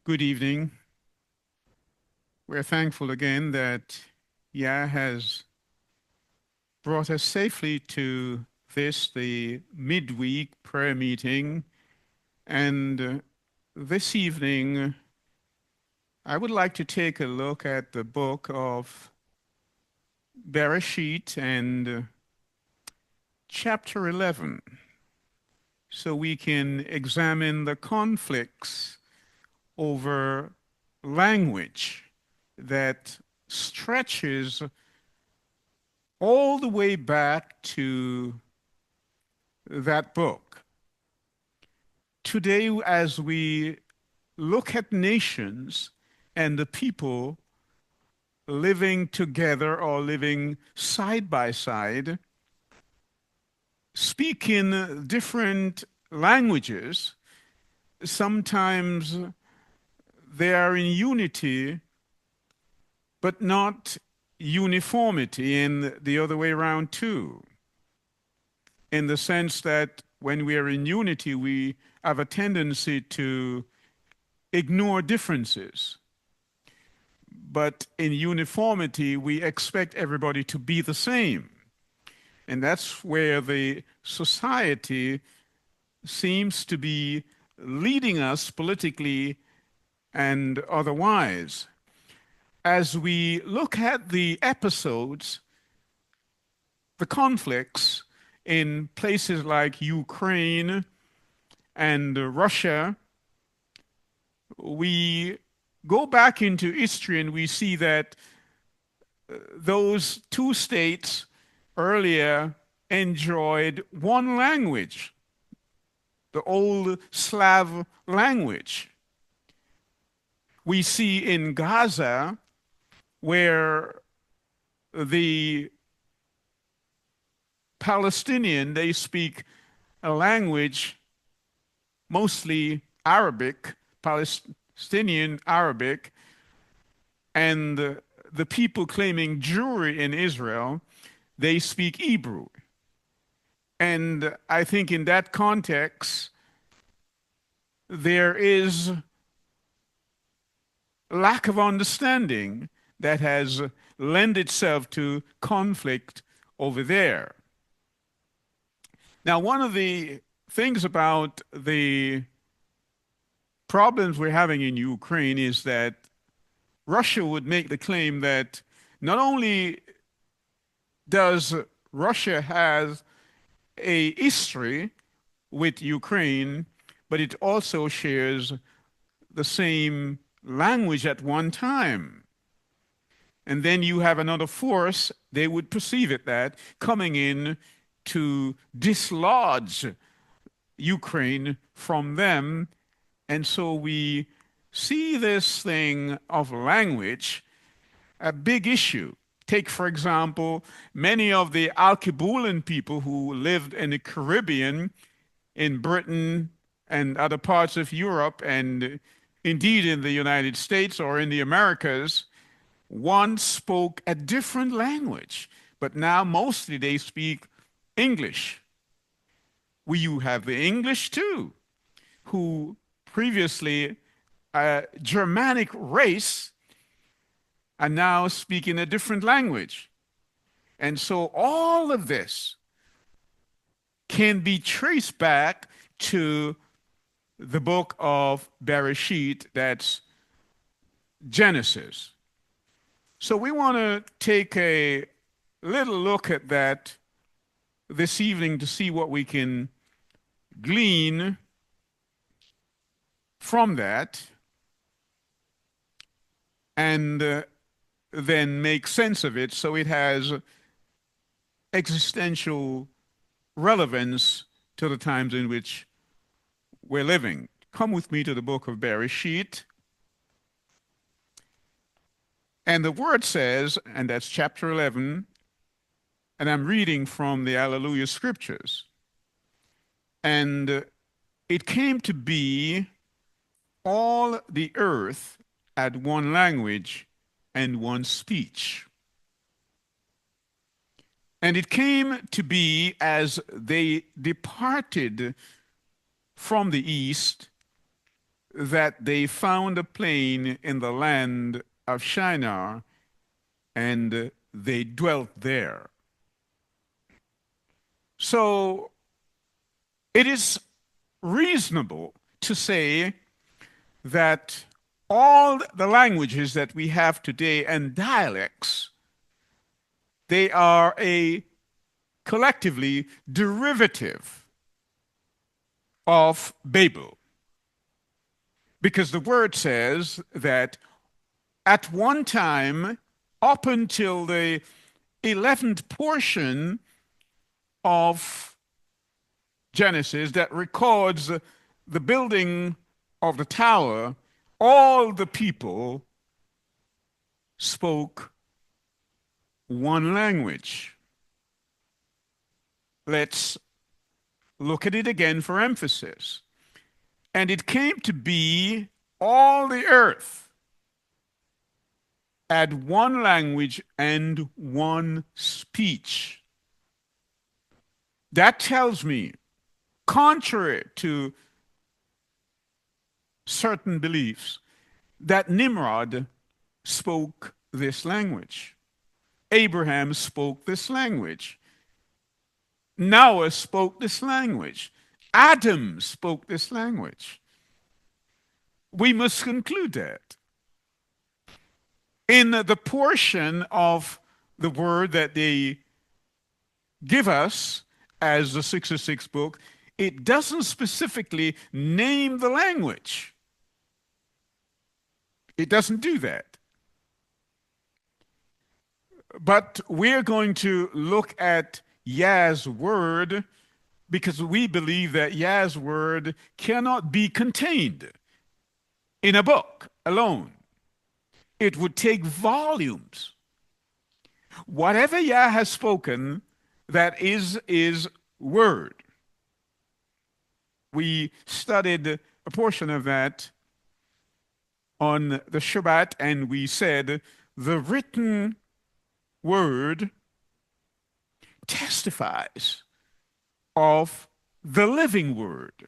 Good evening. We're thankful again that Yah has brought us safely to the midweek prayer meeting. And this evening, I would like to take a look at the book of Bereshit and chapter 11, so we can examine the conflicts over language that stretches all the way back to that book. Today, as we look at nations and the people living together or living side by side, speak in different languages, sometimes they are in unity, but not uniformity, and the other way around too, in the sense that when we are in unity, we have a tendency to ignore differences. But in uniformity, we expect everybody to be the same. And that's where the society seems to be leading us politically and otherwise. As we look at the episodes, the conflicts in places like Ukraine and Russia, we go back into history and we see that those two states earlier enjoyed one language, the old Slav language. We see in Gaza where the Palestinian, they speak a language, mostly Arabic, Palestinian Arabic, and the people claiming Jewry in Israel, they speak Hebrew. And I think in that context, there is lack of understanding that has lent itself to conflict over there. Now, one of the things about the problems we're having in Ukraine is that Russia would make the claim that not only does Russia have a history with Ukraine, but it also shares the same language at one time. And then you have another force, they would perceive it that, coming in to dislodge Ukraine from them. And so we see this thing of language a big issue. Take, for example, many of the Alkebulan people who lived in the Caribbean, in Britain, and other parts of Europe, and indeed in the United States or in the Americas, once spoke a different language, but now mostly they speak English. You have the English too, who previously a Germanic race are now speaking a different language. And so all of this can be traced back to the book of Bereshit, that's Genesis. So we want to take a little look at that this evening to see what we can glean from that and then make sense of it so it has existential relevance to the times in which we're living. Come with me to the book of Bereshit. And the word says, and that's chapter 11, and I'm reading from the Hallelujah Scriptures. And it came to be all the earth had one language and one speech. And it came to be as they departed from the east that they found a plain in the land of Shinar, and they dwelt there. So it is reasonable to say that all the languages that we have today and dialects, they are a collectively derivative of Babel. Because the word says that at one time, up until the 11th portion of Genesis that records the building of the tower, all the people spoke one language. Let's look at it again for emphasis. And it came to be all the earth had one language and one speech. That tells me, contrary to certain beliefs, that Nimrod spoke this language. Abraham spoke this language. Noah spoke this language. Adam spoke this language. We must conclude that. In the portion of the word that they give us as the 606 book, it doesn't specifically name the language. It doesn't do that. But we're going to look at Yah's word because we believe that Yah's word cannot be contained in a book alone. It would take volumes. Whatever Yah has spoken, that is word. We studied a portion of that on the Shabbat, and we said the written word testifies of the living word.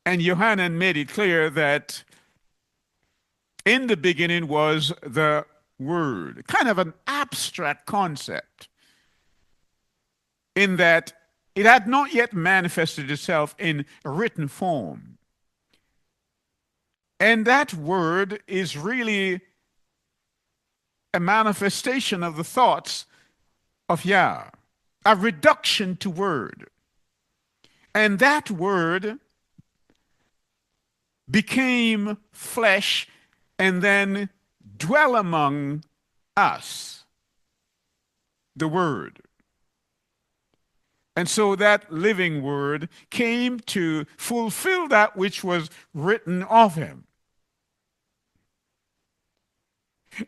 And Yohanan made it clear that in the beginning was the word, kind of an abstract concept, in that it had not yet manifested itself in a written form. And that word is really a manifestation of the thoughts of Yah, a reduction to word. And that word became flesh and then dwell among us, the word. And so that living word came to fulfill that which was written of him.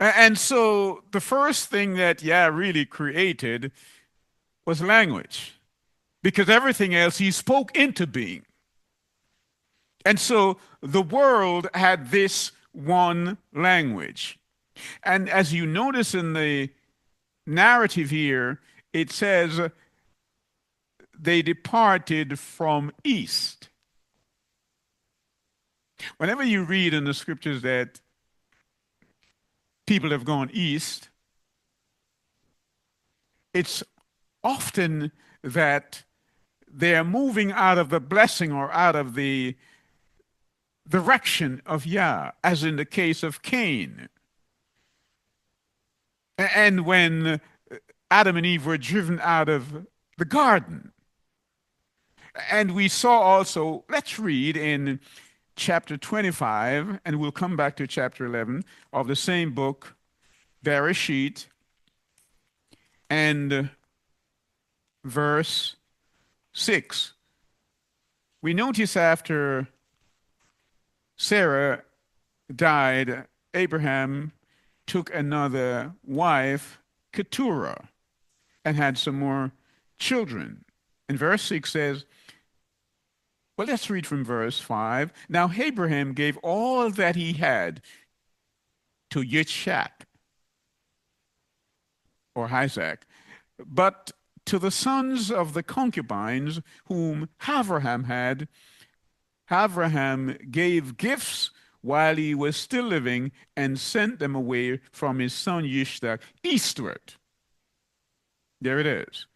And so the first thing that Yah really created was language, because everything else he spoke into being. And so the world had this one language. And as you notice in the narrative here, it says they departed from east. Whenever you read in the scriptures that people have gone east, it's often that they're moving out of the blessing or out of the direction of Yah, as in the case of Cain. And when Adam and Eve were driven out of the garden. And we saw also, let's read in chapter 25, and we'll come back to chapter 11 of the same book, Bereshit, and verse 6. We notice after Sarah died, Abraham took another wife, Keturah, and had some more children. And verse 6 says, well, let's read from verse 5. Now Abraham gave all that he had to Yitzhak, or Isaac, but to the sons of the concubines whom Abraham had, Abraham gave gifts while he was still living and sent them away from his son Ishmael eastward. There it is,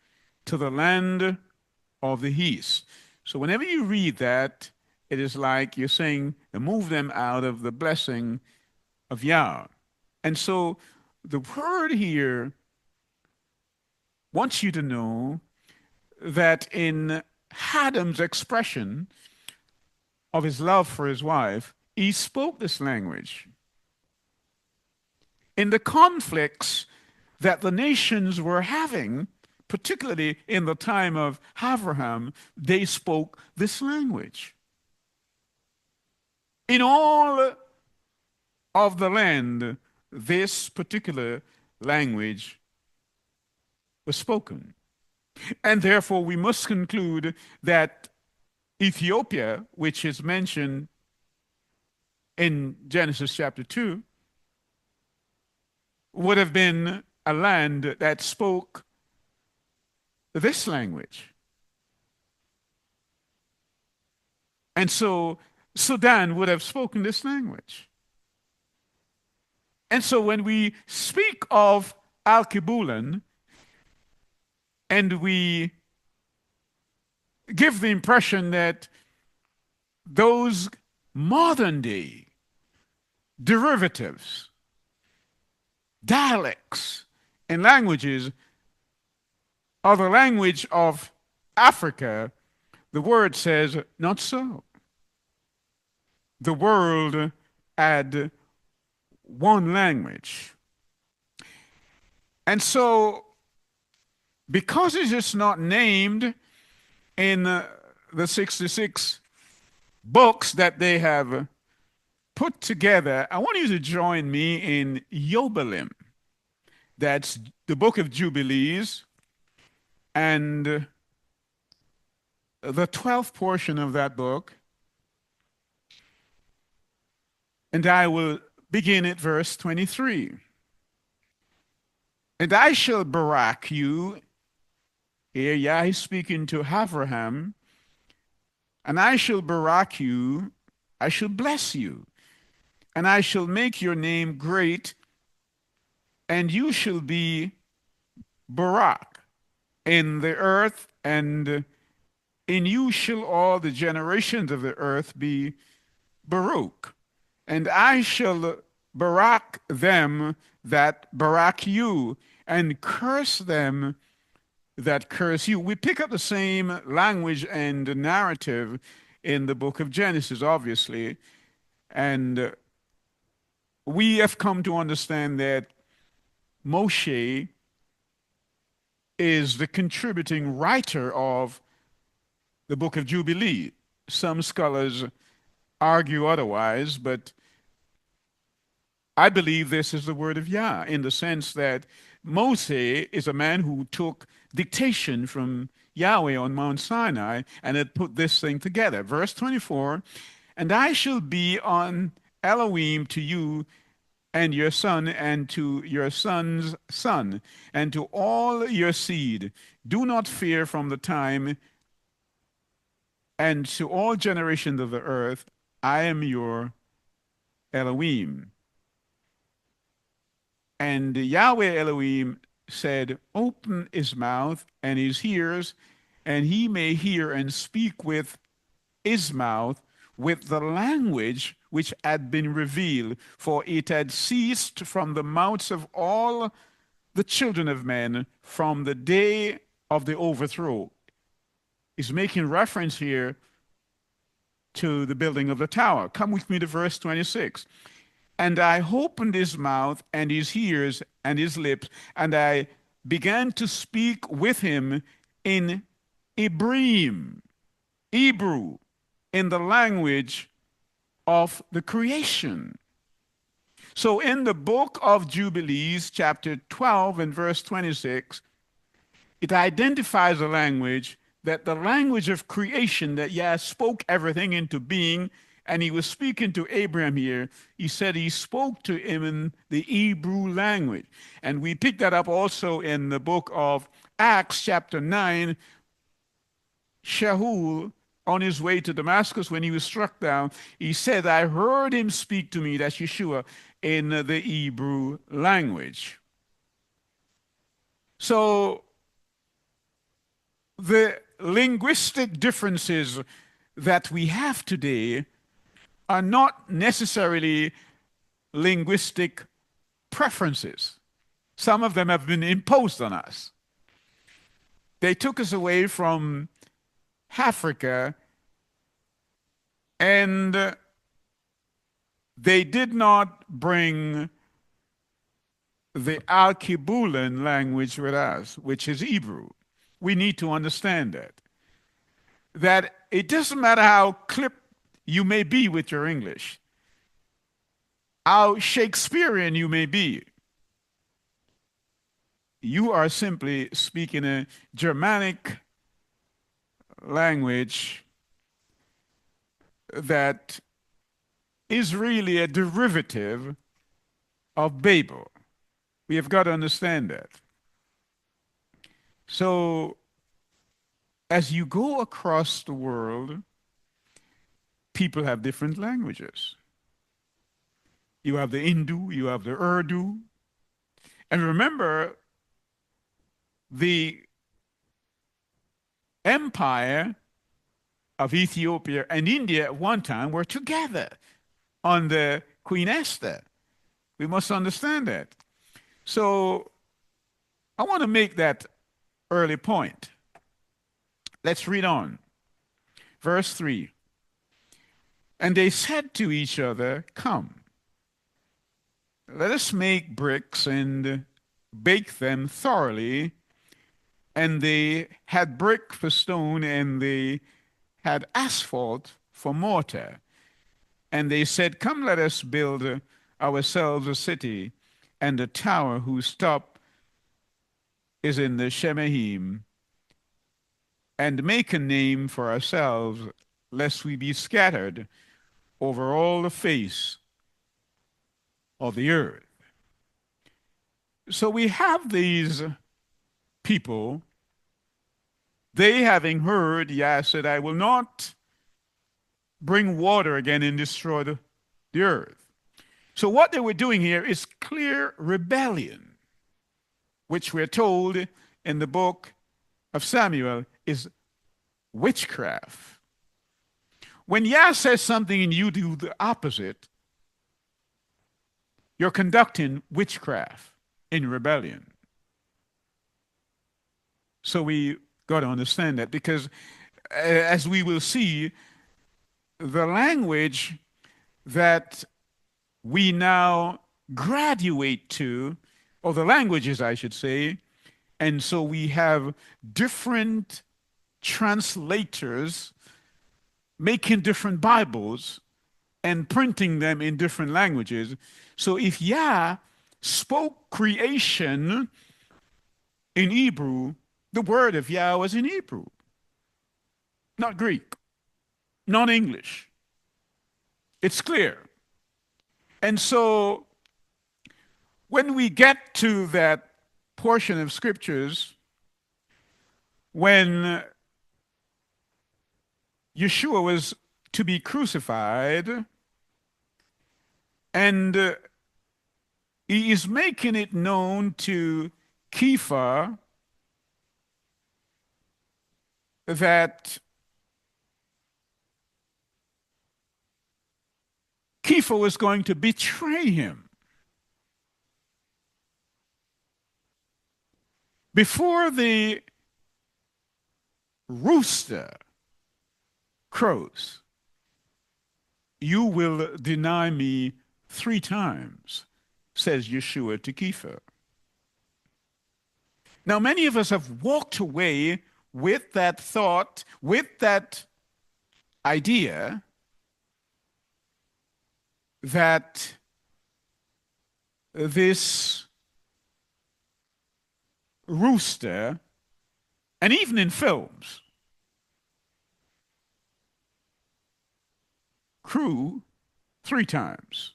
to the land of the east. So whenever you read that, it is like you're saying, move them out of the blessing of Yah. And so the word here wants you to know that in Adam's expression of his love for his wife, he spoke this language. In the conflicts that the nations were having, particularly in the time of Abraham, they spoke this language. In all of the land, this particular language was spoken. And therefore, we must conclude that Ethiopia, which is mentioned in Genesis chapter 2, would have been a land that spoke this language. And so Sudan would have spoken this language. And so when we speak of Al-Kibulan and we give the impression that those modern day derivatives, dialects, and languages are the language of Africa, the word says not so. The world had one language. And so, because it is not named in the 66 books that they have put together, I want you to join me in Yobelim. That's the book of Jubilees, and the 12th portion of that book. And I will begin at verse 23. And I shall barak you. Here Yah is speaking to Abraham. And I shall barak you, I shall bless you, and I shall make your name great, and you shall be Barak in the earth, and in you shall all the generations of the earth be Baruch. And I shall barak them that barak you, and curse them that curse you. We pick up the same language and narrative in the book of Genesis, obviously. And we have come to understand that Moshe is the contributing writer of the book of Jubilee. Some scholars argue otherwise, but I believe this is the word of Yah in the sense that Moshe is a man who took dictation from Yahweh on Mount Sinai and had put this thing together. Verse 24, and I shall be on Elohim to you and your son and to your son's son and to all your seed. Do not fear from the time and to all generations of the earth, I am your Elohim. And Yahweh Elohim said, open his mouth and his ears, and he may hear and speak with his mouth, with the language which had been revealed, for it had ceased from the mouths of all the children of men from the day of the overthrow. He's making reference here to the building of the tower. Come with me to verse 26. And I opened his mouth and his ears and his lips, and I began to speak with him in Hebrew, in the language of the creation. So in the book of Jubilees, chapter 12 and verse 26, it identifies a language that the language of creation, that Yah spoke everything into being, and he was speaking to Abraham here. He said he spoke to him in the Hebrew language. And we pick that up also in the book of Acts, chapter 9. Shaul on his way to Damascus when he was struck down, he said, I heard him speak to me, that's Yeshua, in the Hebrew language. So the linguistic differences that we have today are not necessarily linguistic preferences. Some of them have been imposed on us. They took us away from Africa, and they did not bring the Al-Kibulan language with us, which is Hebrew. We need to understand that it doesn't matter how clipped you may be with your English, how Shakespearean you may be, you are simply speaking a Germanic language that is really a derivative of Babel. We have got to understand that. So, as you go across the world, people have different languages. You have the Hindu, you have the Urdu. And remember, the empire of Ethiopia and India at one time were together under Queen Esther. We must understand that. So I want to make that early point. Let's read on. Verse 3. And they said to each other, come, let us make bricks and bake them thoroughly. And they had brick for stone, and they had asphalt for mortar. And they said, come, let us build ourselves a city and a tower whose top is in the Shemahim, and make a name for ourselves, lest we be scattered over all the face of the earth. So we have these people, they having heard, Yah said, I will not bring water again and destroy the earth. So what they were doing here is clear rebellion, which we're told in the book of Samuel is witchcraft. When Yah says something and you do the opposite, you're conducting witchcraft in rebellion. So we got to understand that, because as we will see, the language that we now graduate to, or the languages, I should say, and so we have different translators making different Bibles and printing them in different languages. So if Yah spoke creation in Hebrew, the word of Yah was in Hebrew, not Greek, not English. It's clear. And so when we get to that portion of scriptures, when Yeshua was to be crucified, and he is making it known to Kepha that Kepha was going to betray him. Before the rooster crows, you will deny me 3 times, says Yeshua to Kepha. Now, many of us have walked away with that thought, with that idea that this rooster, and even in films, crew 3 times.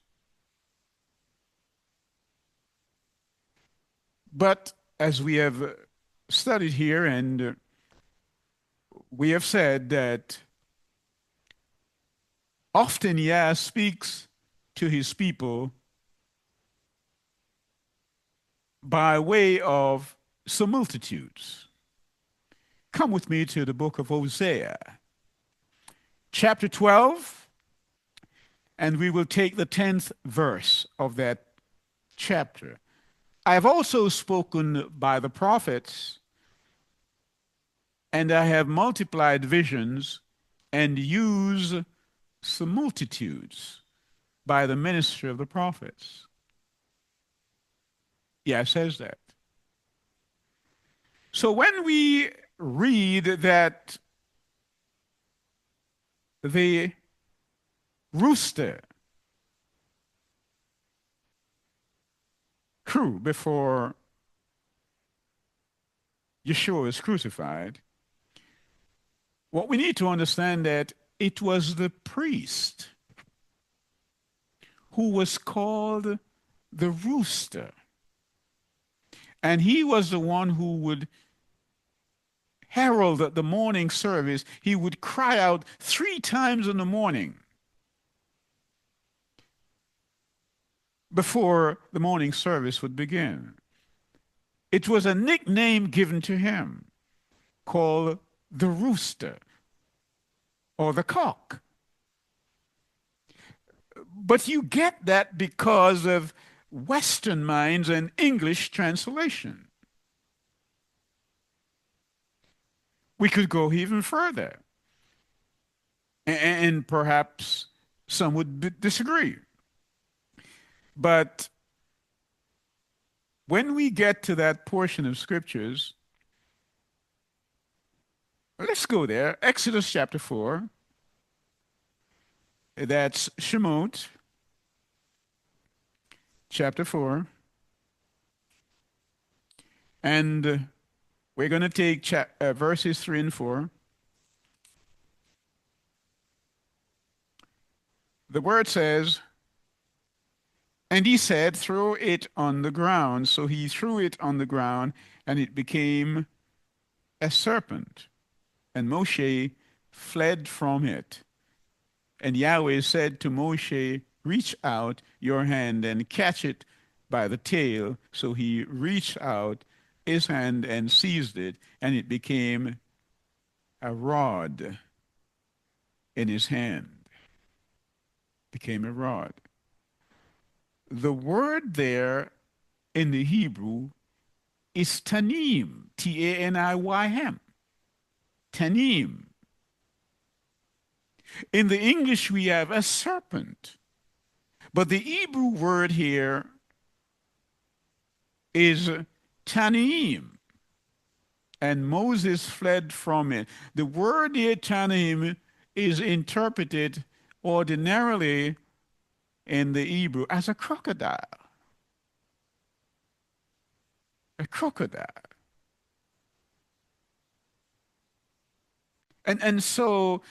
But as we have studied here, and we have said that Often Yah speaks to his people by way of similitudes. Come with me to the book of Hosea, chapter 12, and we will take the 10th verse of that chapter. I have also spoken by the prophets, and I have multiplied visions and used similitudes by the ministry of the prophets. Yeah, it says that. So when we read that the rooster crew before Yeshua is crucified, what we need to understand that it was the priest who was called the rooster. And he was the one who would herald the morning service. He would cry out 3 times in the morning before the morning service would begin. It was a nickname given to him called the rooster or the cock. But you get that because of Western minds and English translation. We could go even further, and perhaps some would disagree. But when we get to that portion of scriptures, let's go there. Exodus chapter 4. That's Shemot, chapter 4. And we're going to take verses 3 and 4. The word says, and he said, throw it on the ground. So he threw it on the ground, and it became a serpent. And Moshe fled from it. And Yahweh said to Moshe, reach out your hand and catch it by the tail. So he reached out his hand and seized it, and it became a rod in his hand. Became a rod. The word there in the Hebrew is tanim, T-A-N-I-Y-M. Tanim. In the English, we have a serpent. But the Hebrew word here is tanim. And Moses fled from it. The word here, tanim, is interpreted ordinarily in the Hebrew as a crocodile. A crocodile. And so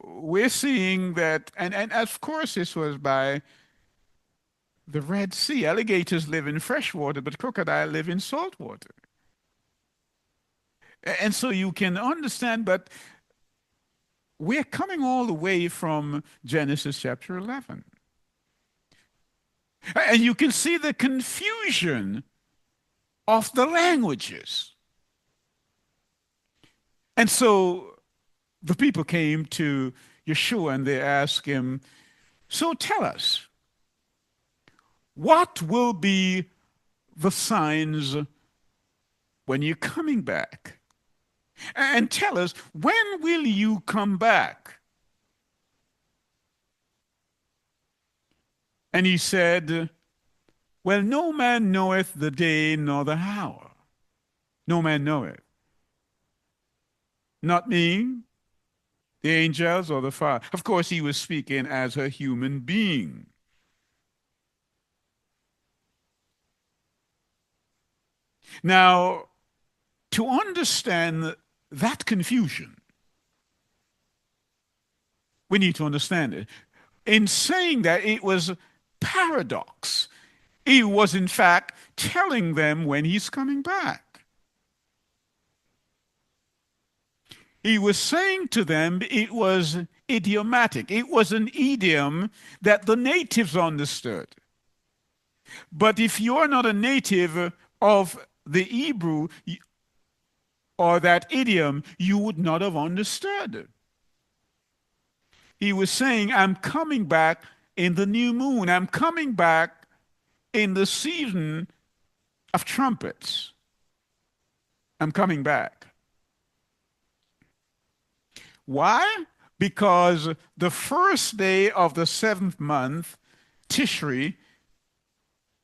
we're seeing that, and of course this was by the Red Sea. Alligators live in fresh water, but crocodiles live in salt water. And so you can understand, but we're coming all the way from Genesis chapter 11. And you can see the confusion of the languages. And so the people came to Yeshua and they asked him, so tell us, what will be the signs when you're coming back? And tell us, when will you come back? And he said, well, no man knoweth the day nor the hour. No man knoweth. Not me, the angels, or the Father. Of course, he was speaking as a human being. Now, to understand that confusion, we need to understand it. In saying that, it was paradox. He was, in fact, telling them when he's coming back. He was saying to them it was idiomatic. It was an idiom that the natives understood. But if you're not a native of the Hebrew or that idiom, you would not have understood. He was saying, I'm coming back in the new moon. I'm coming back in the season of trumpets. I'm coming back. Why? Because the first day of the seventh month, Tishri,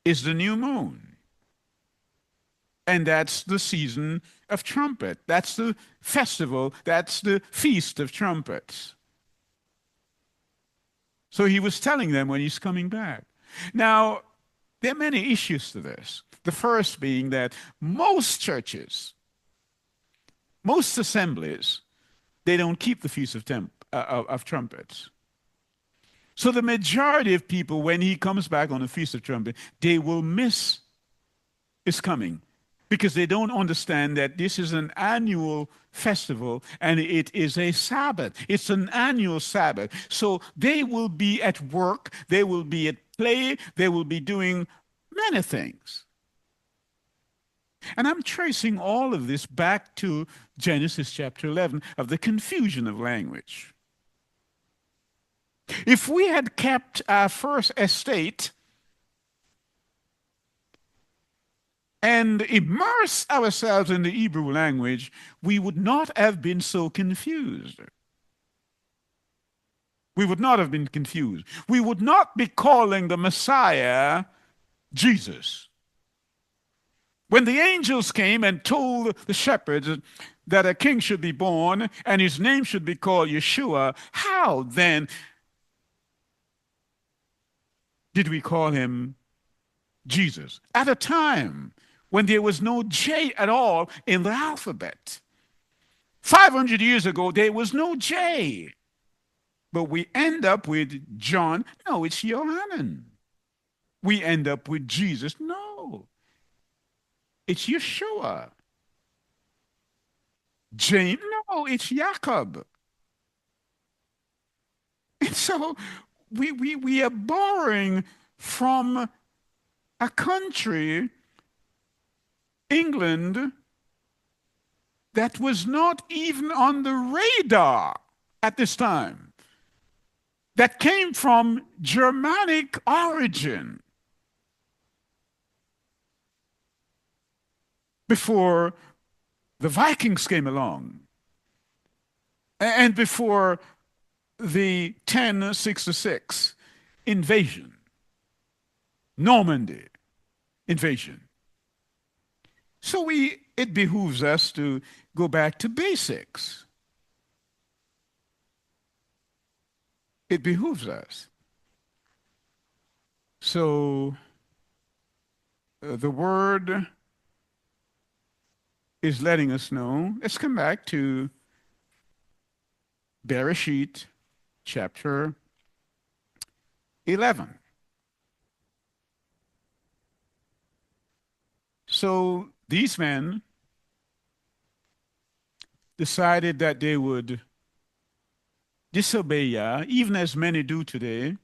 is the new moon. And that's the season of trumpet. That's the festival. That's the feast of trumpets. So he was telling them when he's coming back. Now, there are many issues to this. The first being that most churches, most assemblies, they don't keep the Feast of Trumpets. So the majority of people, when he comes back on the Feast of Trumpets, they will miss his coming because they don't understand that this is an annual festival and it is a Sabbath. It's an annual Sabbath. So they will be at work, they will be at play, they will be doing many things. And I'm tracing all of this back to Genesis chapter 11 of the confusion of language. If we had kept our first estate and immersed ourselves in the Hebrew language, we would not have been so confused. We would not have been confused. We would not be calling the Messiah Jesus. When the angels came and told the shepherds that a king should be born and his name should be called Yeshua, how then did we call him Jesus? At a time when there was no J at all in the alphabet. 500 years ago, there was no J. But we end up with John. No, it's Yohanan. We end up with Jesus. No, it's Yeshua. James. No, it's Jacob. And so we are borrowing from a country, England, that was not even on the radar at this time, that came from Germanic origin before the Vikings came along and before the 1066 invasion, Normandy invasion. So it behooves us to go back to basics. It behooves us. So the word is letting us know. Let's come back to Bereshit chapter 11. So these men decided that they would disobey Yah, even as many do today.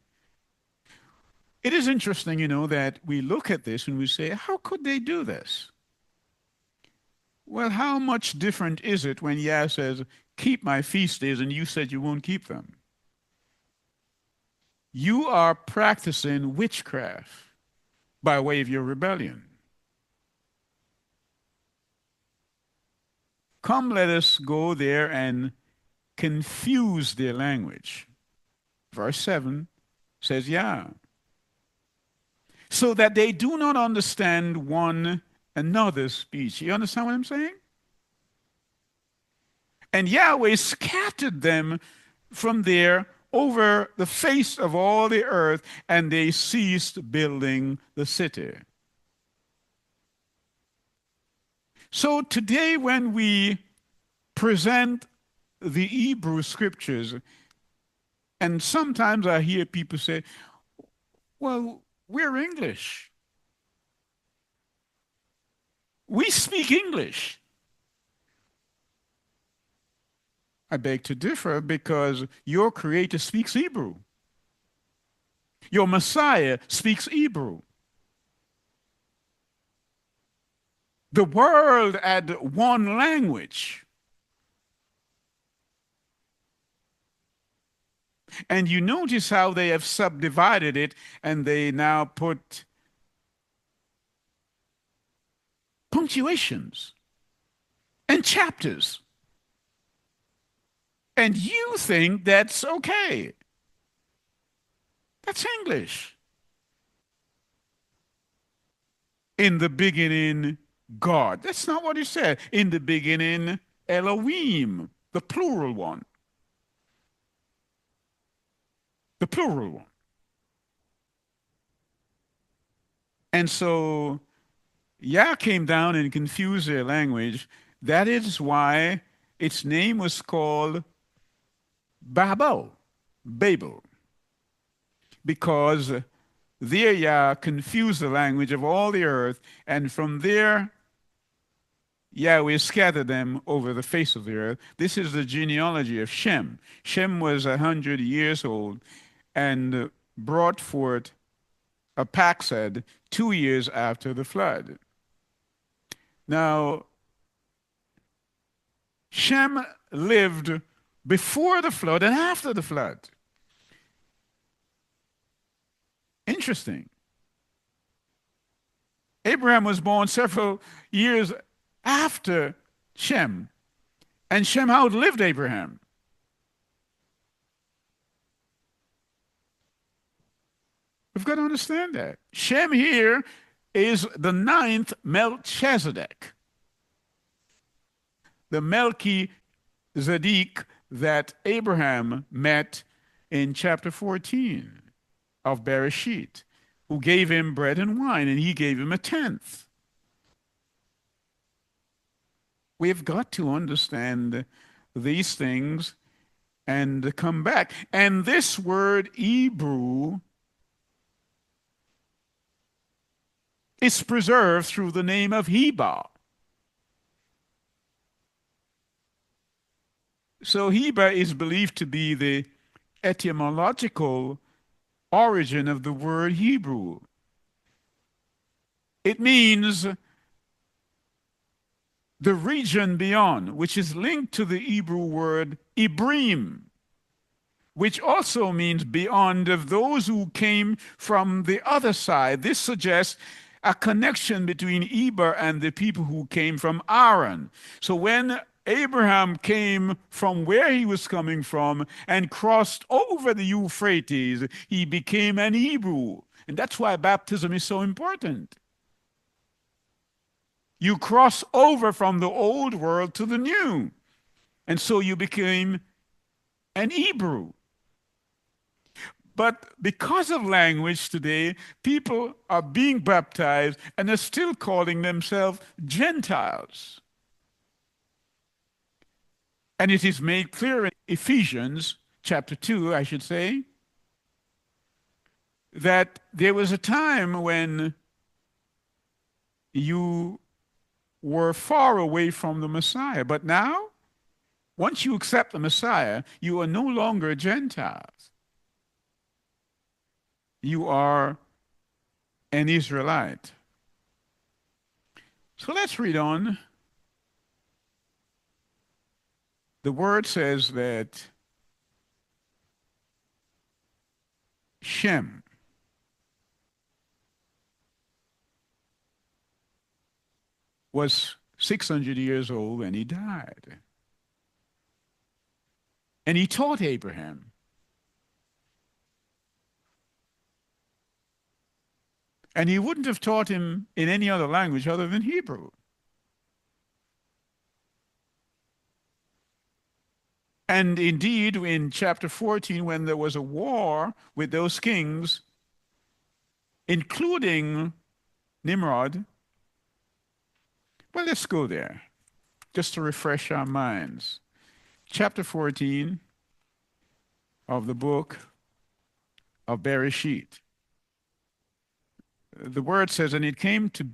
It is interesting, that we look at this and we say, how could they do this? Well, how much different is it when Yah says, keep my feast days, and you said you won't keep them? You are practicing witchcraft by way of your rebellion. Come, let us go there and confuse their language. Verse 7 says, yeah. So that they do not understand one another's speech. You understand what I'm saying? And Yahweh scattered them from there over the face of all the earth, and they ceased building the city. So today, when we present the Hebrew scriptures, and sometimes I hear people say, well, we're English. We speak English. I beg to differ because your creator speaks Hebrew. Your Messiah speaks Hebrew. The world had one language. And you notice how they have subdivided it and they now put punctuations and chapters. And you think that's okay. That's English. In the beginning, God. That's not what he said. In the beginning, Elohim, the plural one. The plural one. And so Yah came down and confused their language. That is why its name was called Babel, Babel, because there Yah confused the language of all the earth, and from there Yahweh scattered them over the face of the earth. This is the genealogy of Shem. Shem was 100 years old and brought forth a Paxad 2 years after the flood. Now, Shem lived before the flood and after the flood. Interesting. Abraham was born several years after Shem, and Shem outlived Abraham. We've got to understand that. Shem here is the ninth Melchizedek, the Melchizedek that Abraham met in chapter 14 of Bereshit, who gave him bread and wine, and he gave him a tenth. We've got to understand these things and come back. And this word Hebrew is preserved through the name of Heba. So Heba is believed to be the etymological origin of the word Hebrew. It means the region beyond, which is linked to the Hebrew word Ibrim, which also means beyond of those who came from the other side. This suggests a connection between Eber and the people who came from Aaron. So when Abraham came from where he was coming from and crossed over the Euphrates, he became an Hebrew. And that's why baptism is so important. You cross over from the old world to the new. And so you became an Hebrew. But because of language today, people are being baptized and are still calling themselves Gentiles. And it is made clear in Ephesians chapter 2, I should say, that there was a time when you were far away from the Messiah. But now, once you accept the Messiah, you are no longer Gentiles. You are an Israelite. So let's read on. The word says that Shem was 600 years old when he died. And he taught Abraham. And he wouldn't have taught him in any other language other than Hebrew. And indeed, in chapter 14, when there was a war with those kings, including Nimrod, well, let's go there, just to refresh our minds. Chapter 14 of the book of Bereshit. The word says, and it came to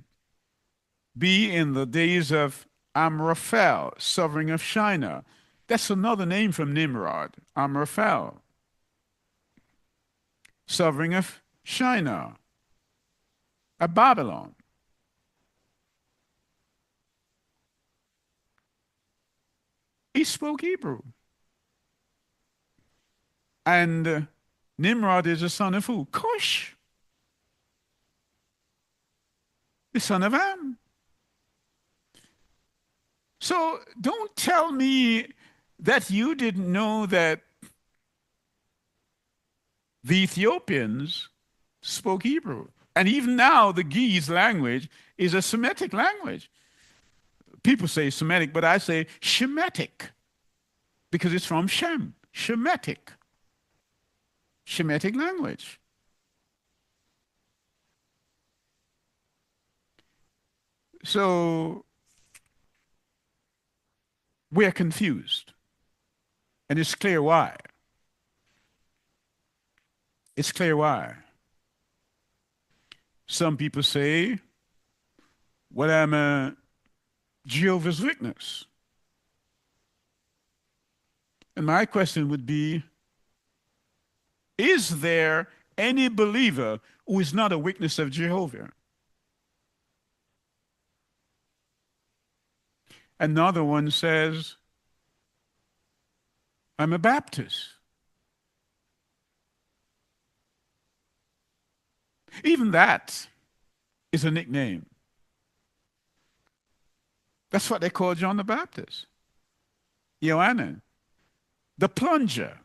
be in the days of Amraphel, sovereign of Shinar, That's another name from Nimrod, Amraphel, sovereign of Shinar, of Babylon. He spoke Hebrew. And Nimrod is the son of who? Cush, the son of Ham. So don't tell me that you didn't know that the Ethiopians spoke Hebrew. And even now, the Ge'ez language is a Semitic language. People say Semitic, but I say Shemitic because it's from Shem, Shemitic. Shemitic language. So we're confused. And it's clear why. It's clear why. Some people say, well, I'm a Jehovah's Witness. And my question would be, is there any believer who is not a witness of Jehovah? Another one says, I'm a Baptist. Even that is a nickname. That's what they call John the Baptist. Yohanan, the plunger,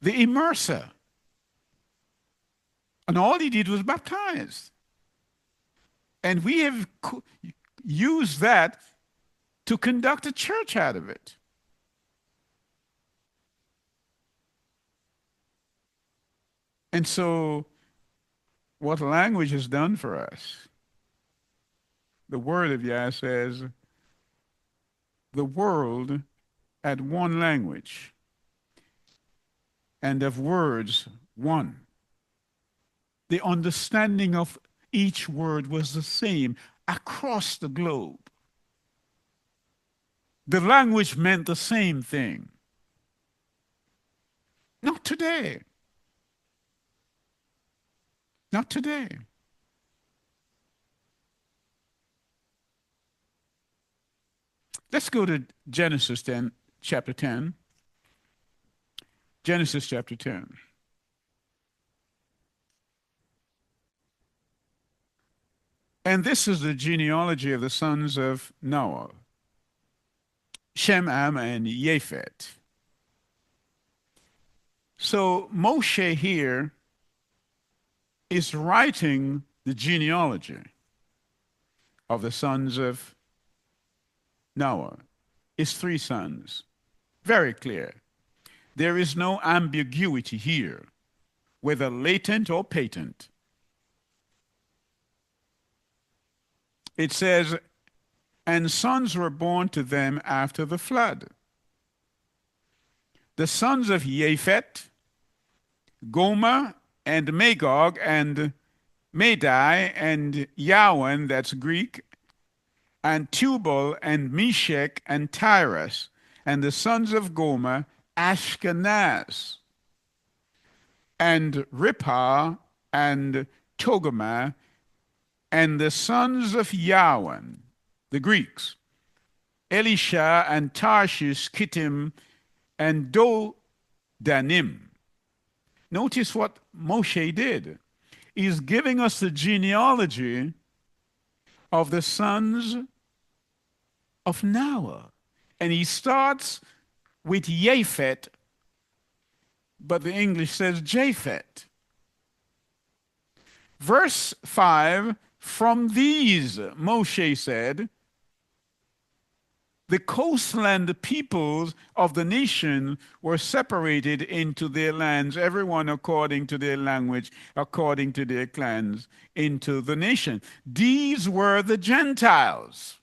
the immerser. And all he did was baptize. And we have used that to conduct a church out of it. And so, what language has done for us, the word of Yah says, the world had one language, and of words, one. The understanding of each word was the same across the globe. The language meant the same thing. Not today. Not today. Let's go to Genesis 10, chapter 10. Genesis chapter 10. And this is the genealogy of the sons of Noah, Shem, Ham, and Japheth. So Moshe here is writing the genealogy of the sons of Noah. His three sons. Very clear. There is no ambiguity here, whether latent or patent. It says, and sons were born to them after the flood. The sons of Japheth, Gomer, and Magog, and Madai, and Yawan, that's Greek, and Tubal, and Meshech, and Tyrus, and the sons of Gomer, Ashkenaz, and Rippah, and Togarmah, and the sons of Yawan, the Greeks, Elisha, and Tarshish, Kittim, and Dodanim. Notice what Moshe did. He's giving us the genealogy of the sons of Noah. And he starts with Japheth, but the English says Japheth. Verse 5, from these, Moshe said, the coastland peoples of the nation were separated into their lands, everyone according to their language, according to their clans, into the nation. These were the Gentiles.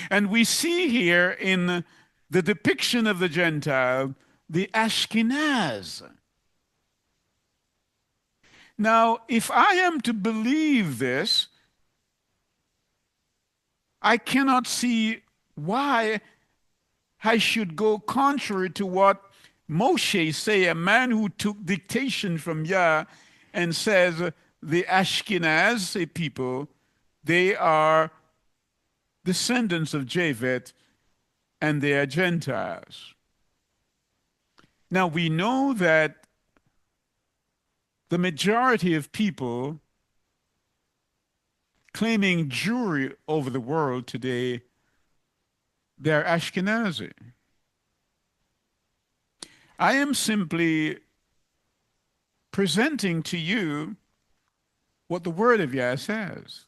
And we see here in the depiction of the Gentile, the Ashkenaz. Now, if I am to believe this, I cannot see why I should go contrary to what Moshe say, a man who took dictation from Yah and says the Ashkenaz, a people, they are descendants of Japheth and they are Gentiles. Now we know that the majority of people claiming Jewry over the world today, they're Ashkenazi. I am simply presenting to you what the Word of Yah says.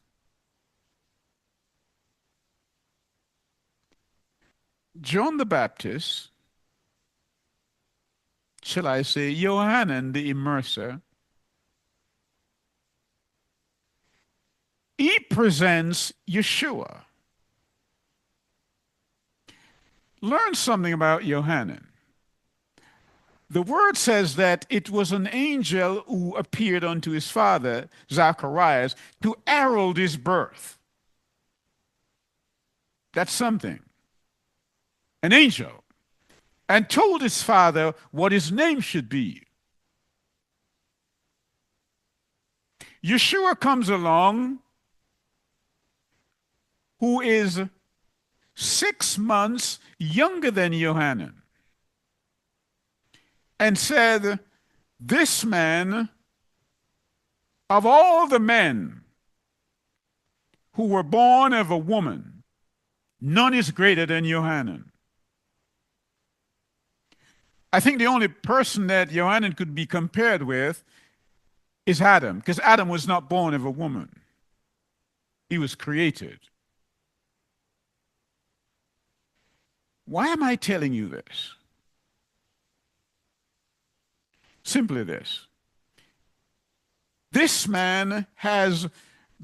John the Baptist, shall I say, Yohanan the Immerser, he presents Yeshua. Learn something about Yohanan. The word says that it was an angel who appeared unto his father, Zacharias, to herald his birth. That's something. An angel. And told his father what his name should be. Yeshua comes along, who is 6 months younger than Yohanan, and said, this man, of all the men who were born of a woman, none is greater than Yohanan. I think the only person that Yohanan could be compared with is Adam, because Adam was not born of a woman. He was created. Why am I telling you this? Simply this. This man has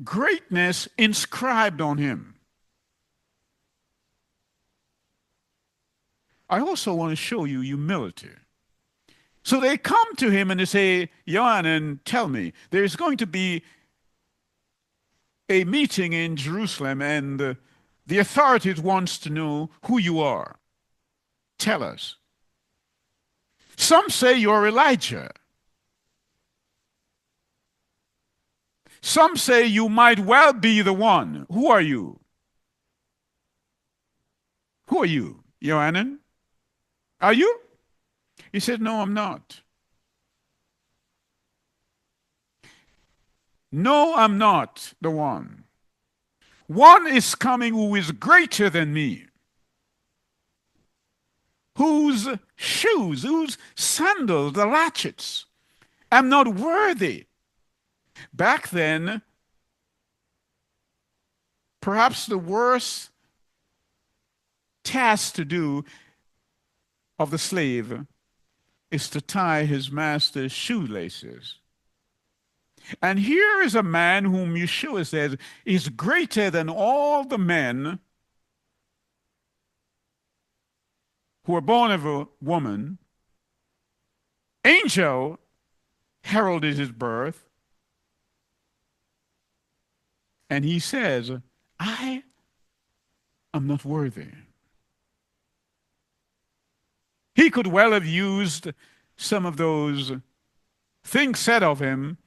greatness inscribed on him. I also want to show you humility. So they come to him and they say, Yohanan, tell me, there's going to be a meeting in Jerusalem and the authorities wants to know who you are. Tell us. Some say you're Elijah. Some say you might well be the one. Who are you? Who are you, Yohanan? Are you? He said, no, I'm not. No, I'm not the one. One is coming who is greater than me, whose shoes, whose sandals, the latchets, I'm not worthy. Back then, perhaps the worst task to do of the slave is to tie his master's shoelaces. And here is a man whom Yeshua says is greater than all the men who were born of a woman. Angel heralded his birth. And he says, I am not worthy. He could well have used some of those things said of him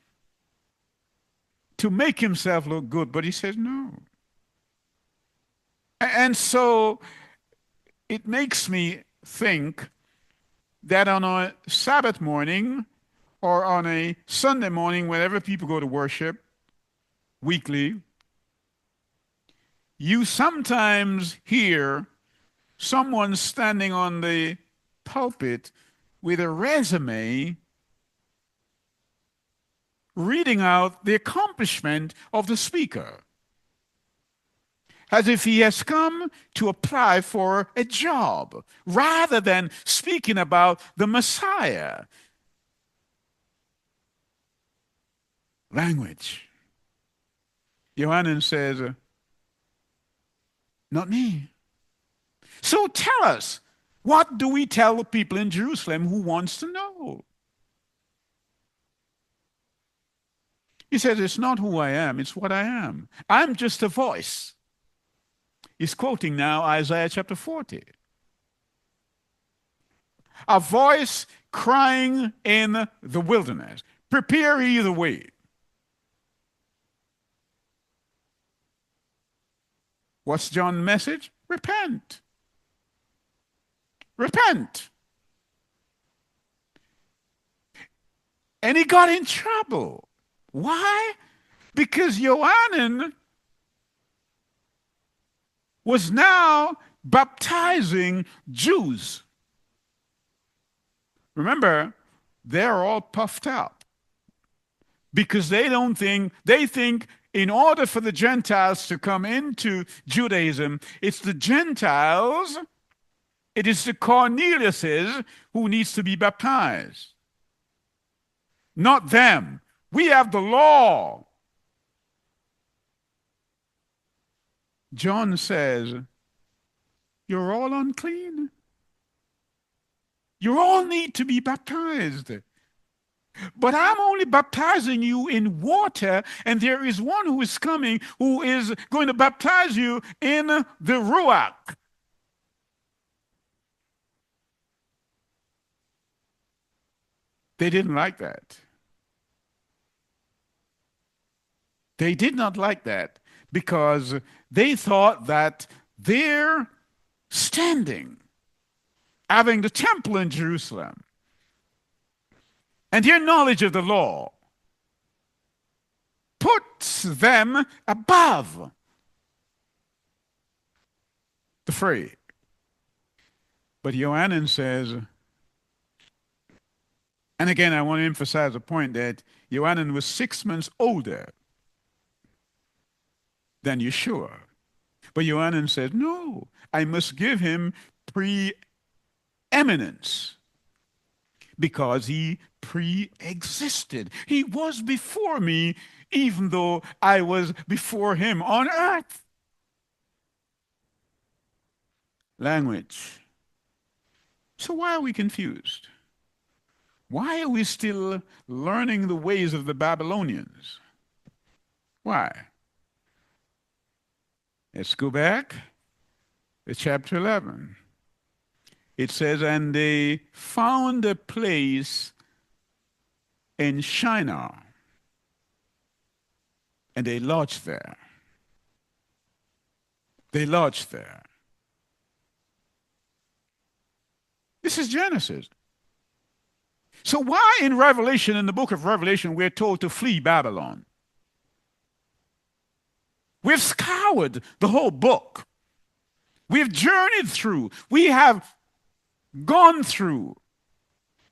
to make himself look good, but he says no. And so it makes me think that on a Sabbath morning or on a Sunday morning, whenever people go to worship, weekly, you sometimes hear someone standing on the pulpit with a resume reading out the accomplishment of the speaker, as if he has come to apply for a job, rather than speaking about the Messiah. Language. Yohanan says, not me. So tell us, what do we tell the people in Jerusalem who wants to know? He says, it's not who I am, it's what I am. I'm just a voice. He's quoting now Isaiah chapter 40. A voice crying in the wilderness. Prepare ye the way. What's John's message? Repent. Repent. And he got in trouble. Why? Because Yohanan was now baptizing Jews. Remember, they're all puffed up because they think in order for the Gentiles to come into Judaism, it's the Gentiles, it is the Corneliuses who needs to be baptized. Not them. We have the law. John says, you're all unclean. You all need to be baptized. But I'm only baptizing you in water, and there is one who is coming who is going to baptize you in the Ruach. They didn't like that. They did not like that because they thought that their standing, having the temple in Jerusalem, and their knowledge of the law puts them above the fray. But Yohanan says, and again, I want to emphasize the point that Yohanan was 6 months older than Yeshua. But Yohanan said, no, I must give him preeminence because he pre-existed. He was before me, even though I was before him on earth. Language. So why are we confused? Why are we still learning the ways of the Babylonians? Why? Let's go back to chapter 11. It says, and they found a place in Shinar, and they lodged there. They lodged there. This is Genesis. So why in Revelation, in the book of Revelation, we're told to flee Babylon? We've scoured the whole book. We've journeyed through. We have gone through,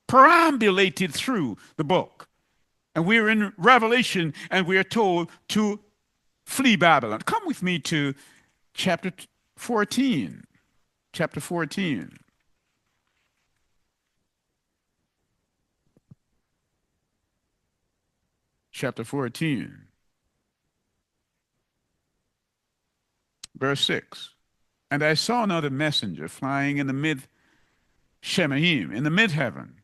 perambulated through the book. And we're in Revelation and we are told to flee Babylon. Come with me to chapter 14. Chapter 14. Chapter 14. Verse 6. And I saw another messenger flying in the mid-Shemahim, in the mid-heaven,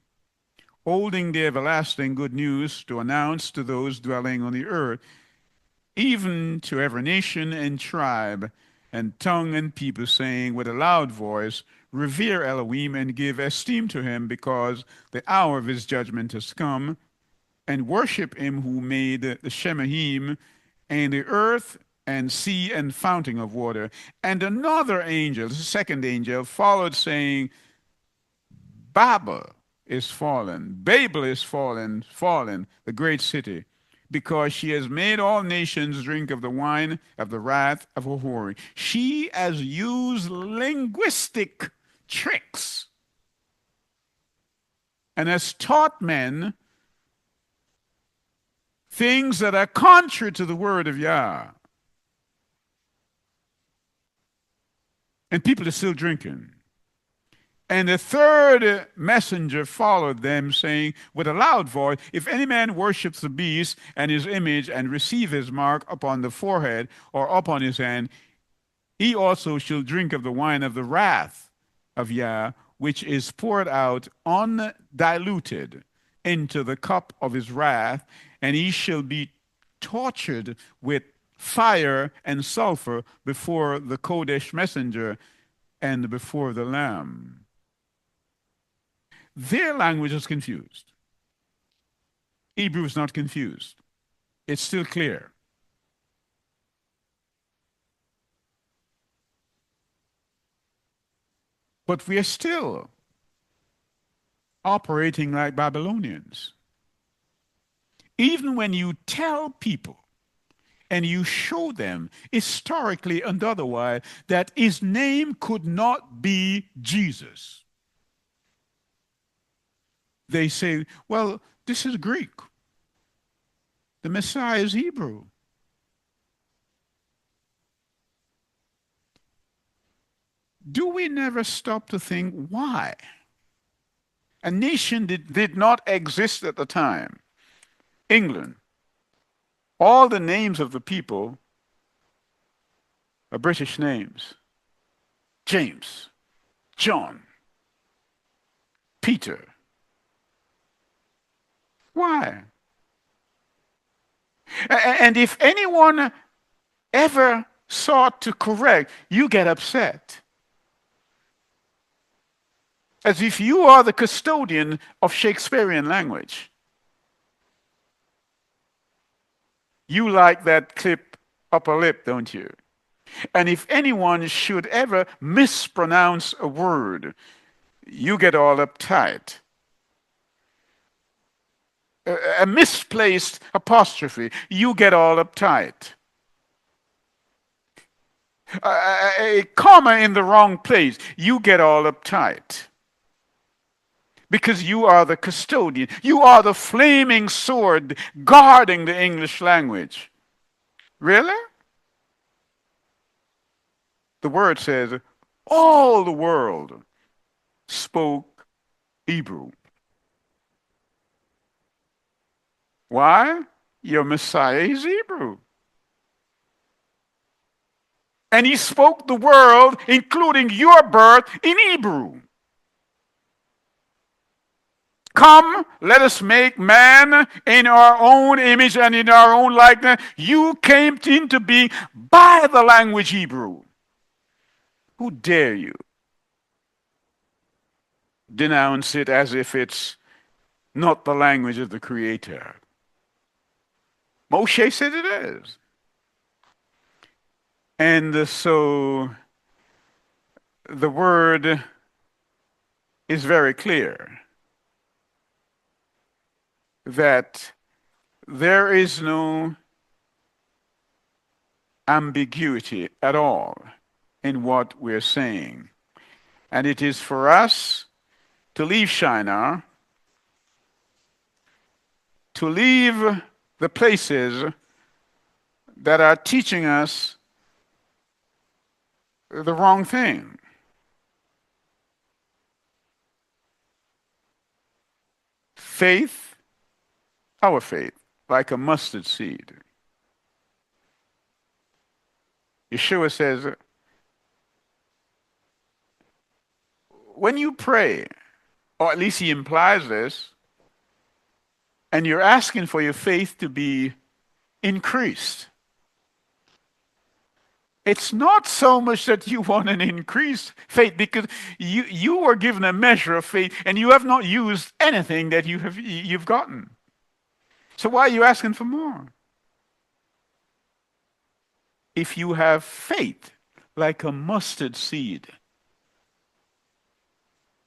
holding the everlasting good news to announce to those dwelling on the earth, even to every nation and tribe and tongue and people, saying with a loud voice, revere Elohim and give esteem to him, because the hour of his judgment has come, and worship him who made the Shemahim and the earth and sea and fountain of water. And another angel, the second angel, followed, saying, Babel is fallen, Babel is fallen, the great city, because she has made all nations drink of the wine of the wrath of her whoring. She has used linguistic tricks and has taught men things that are contrary to the word of Yah. And people are still drinking. And the third messenger followed them, saying with a loud voice, if any man worships the beast and his image and receive his mark upon the forehead or upon his hand, he also shall drink of the wine of the wrath of Yah, which is poured out undiluted into the cup of his wrath, and he shall be tortured with fire and sulfur before the Kodesh messenger and before the Lamb. Their language is confused. Hebrew is not confused. It's still clear. But we are still operating like Babylonians. Even when you tell people and you show them historically and otherwise that his name could not be Jesus, they say, well, this is Greek. The Messiah is Hebrew. Do we never stop to think why? A nation did not exist at the time. England. All the names of the people are British names. James, John, Peter. Why? And if anyone ever sought to correct, you get upset. As if you are the custodian of Shakespearean language. You like that clip upper lip, don't you? And if anyone should ever mispronounce a word, you get all uptight. A misplaced apostrophe, you get all uptight. A comma in the wrong place, you get all uptight. Because you are the custodian. You are the flaming sword guarding the English language. Really? The word says, all the world spoke Hebrew. Why? Your Messiah is Hebrew. And he spoke the world, including your birth, in Hebrew. Come, let us make man in our own image and in our own likeness. You came into being by the language Hebrew. Who dare you denounce it as if it's not the language of the Creator? Moshe said it is. And so the word is very clear that there is no ambiguity at all in what we're saying. And it is for us to leave Shinar, to leave the places that are teaching us the wrong thing. Faith, our faith, like a mustard seed. Yeshua says, when you pray, or at least he implies this, and you're asking for your faith to be increased, it's not so much that you want an increased faith, because you were given a measure of faith and you have not used anything that you've gotten. So why are you asking for more? If you have faith like a mustard seed,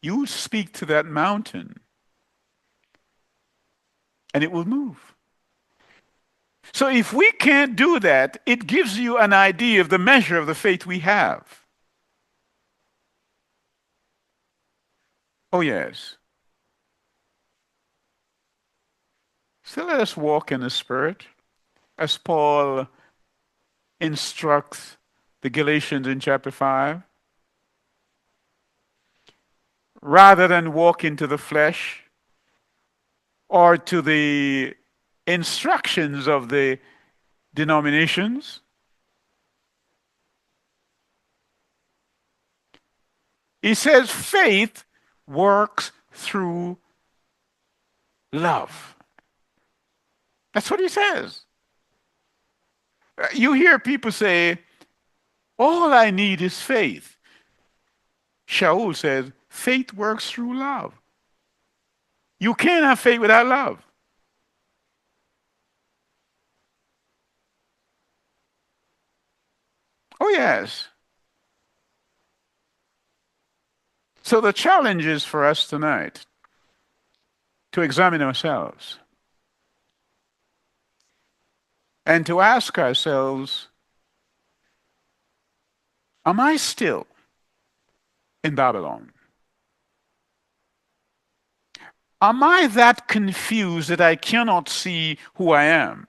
you speak to that mountain and it will move. So if we can't do that, it gives you an idea of the measure of the faith we have. Oh, yes. So let us walk in the Spirit, as Paul instructs the Galatians in chapter 5. Rather than walk into the flesh or to the instructions of the denominations, he says faith works through love. That's what he says. You hear people say, all I need is faith. Shaul says, faith works through love. You can't have faith without love. Oh, yes. So the challenge is for us tonight to examine ourselves and to ask ourselves, am I still in Babylon? Am I that confused that I cannot see who I am?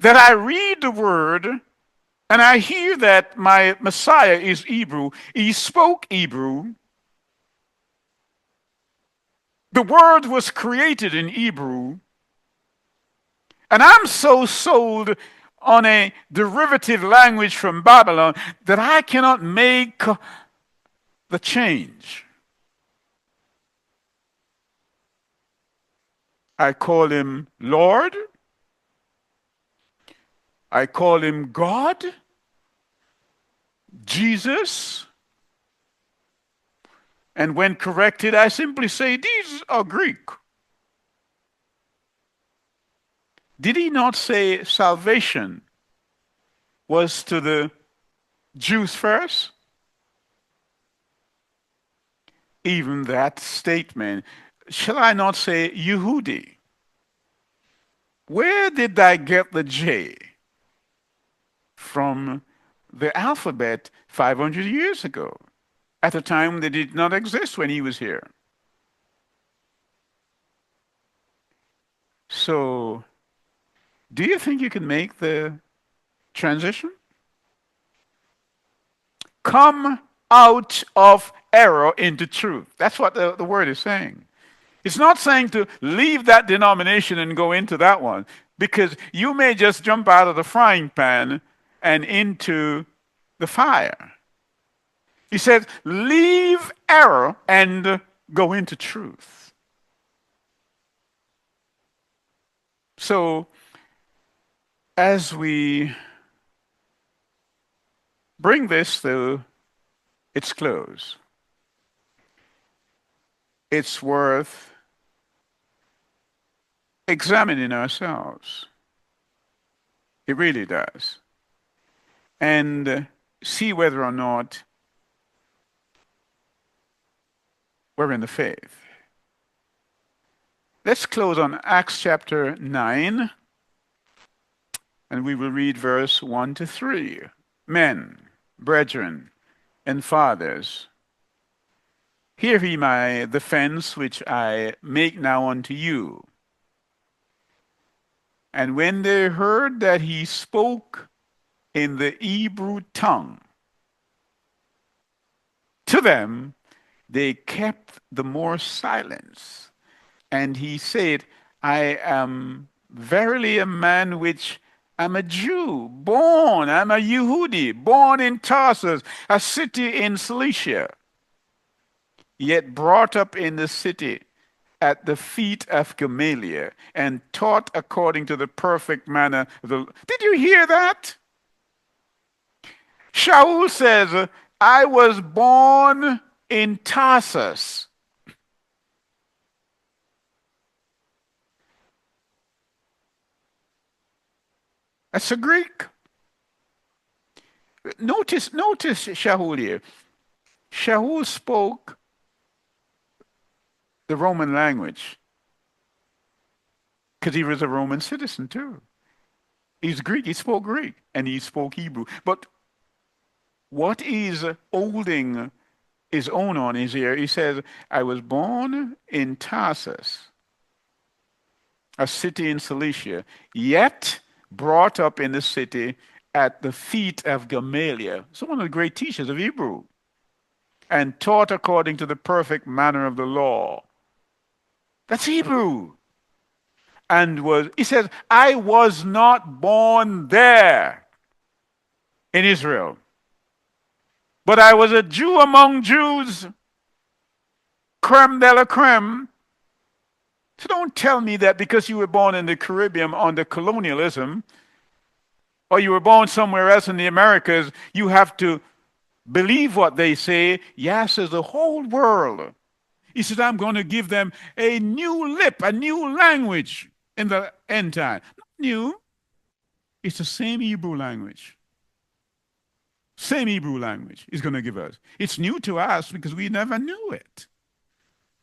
That I read the word and I hear that my Messiah is Hebrew. He spoke Hebrew. The word was created in Hebrew. And I'm so sold on a derivative language from Babylon that I cannot make the change. I call him Lord. I call him God, Jesus. And when corrected, I simply say, these are Greek. Did he not say salvation was to the Jews first? Even that statement, shall I not say Yehudi? Where did I get the J? From the alphabet 500 years ago, at a time that did not exist when he was here. So, do you think you can make the transition? Come out of error into truth. That's what the word is saying. It's not saying to leave that denomination and go into that one, because you may just jump out of the frying pan and into the fire. He says, leave error and go into truth. So, as we bring this to its close, it's worth examining ourselves. It really does. And see whether or not we're in the faith. Let's close on Acts chapter 9, and we will read verse 1 to 3. Men, brethren, and fathers, hear ye my defense which I make now unto you. And when they heard that he spoke in the Hebrew tongue to them, they kept the more silence. And he said, I am verily a man which am a Jew, I'm a Yehudi, born in Tarsus, a city in Cilicia, yet brought up in the city at the feet of Gamaliel, and taught according to the perfect manner of the... Did you hear that? Shaul says, I was born in Tarsus. That's a Greek. Notice Shaul here. Shaul spoke the Roman language because he was a Roman citizen too. He's Greek. He spoke Greek and he spoke Hebrew. But what he's holding his own on is here. He says, I was born in Tarsus, a city in Cilicia, yet brought up in the city at the feet of Gamaliel, one of the great teachers of Hebrew, and taught according to the perfect manner of the law. That's Hebrew. And he says, I was not born there in Israel, but I was a Jew among Jews, creme de la creme. So don't tell me that because you were born in the Caribbean under colonialism, or you were born somewhere else in the Americas, you have to believe what they say. Yes, there's a whole world He said, I'm going to give them a new lip, a new language in the end time. Not new, it's the same Hebrew language. Same Hebrew language he's going to give us. It's new to us because we never knew it.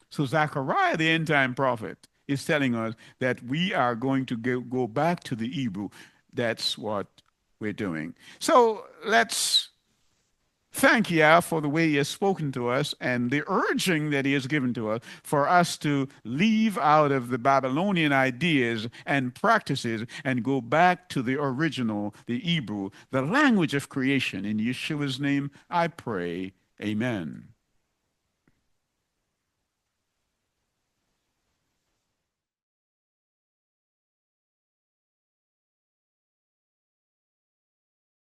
So Zechariah, the end time prophet, is telling us that we are going to go back to the Hebrew. That's what we're doing. So let's thank Yah for the way he has spoken to us and the urging that he has given to us for us to leave out of the Babylonian ideas and practices and go back to the original, the Hebrew, the language of creation. In Yeshua's name I pray, amen.